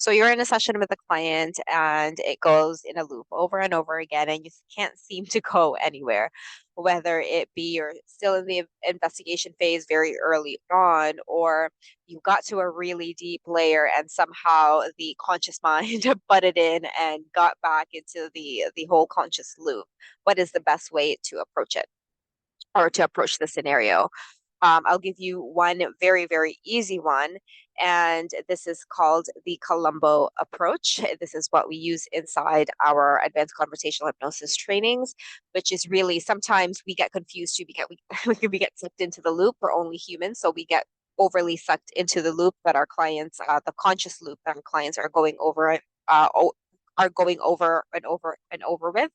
So you're in a session with a client and it goes in a loop over and over again, and you can't seem to go anywhere, whether it be you're still in the investigation phase very early on, or you got to a really deep layer and somehow the conscious mind butted in and got back into the whole conscious loop. What is the best way to approach it or to approach the scenario? I'll give you one very, very easy one, and this is called the Columbo approach. This is what we use inside our advanced conversational hypnosis trainings, which is really sometimes we get confused too. We get sucked into the loop. We're only human, so we get overly sucked into the loop that our clients, the conscious loop that our clients are going over, are going over and over and over with.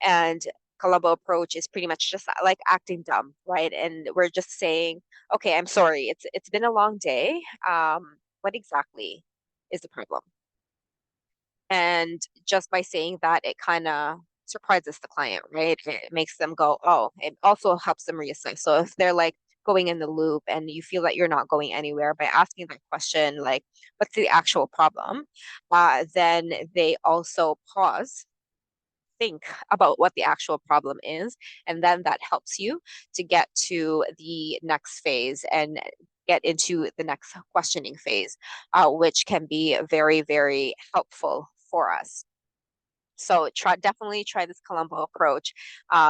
And Columbo approach is pretty much just like acting dumb, right? And we're just saying, okay, I'm sorry. It's been a long day. What exactly is the problem? And just by saying that, it kind of surprises the client, right? It makes them go, oh, it also helps them reassess. So if they're like going in the loop and you feel that you're not going anywhere by asking that question, like, what's the actual problem? Then they also pause, think about what the actual problem is, and then that helps you to get to the next phase and get into the next questioning phase, which can be very, very helpful for us. So definitely try this Columbo approach.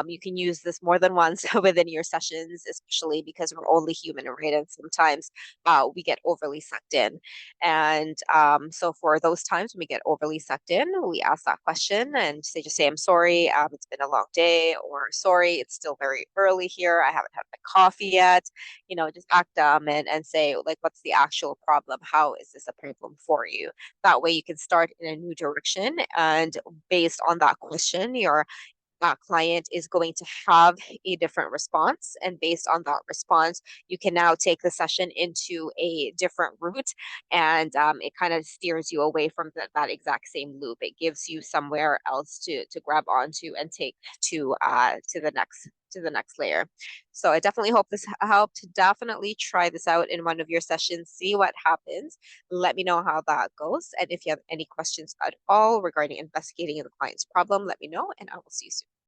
You can use this more than once within your sessions, especially because we're only human, right? And sometimes we get overly sucked in. And so for those times when we get overly sucked in, we ask that question and they just say, I'm sorry, it's been a long day, or sorry, it's still very early here. I haven't had my coffee yet. Just act dumb and say, like, what's the actual problem? How is this a problem for you? That way you can start in a new direction, and based on that question, your client is going to have a different response. And based on that response, you can now take the session into a different route. And it kind of steers you away from that exact same loop. It gives you somewhere else to grab onto and take to the next layer. So I definitely hope this helped. Definitely try this out in one of your sessions, see what happens. Let me know how that goes. And if you have any questions at all regarding investigating the client's problem, let me know and I will see you soon.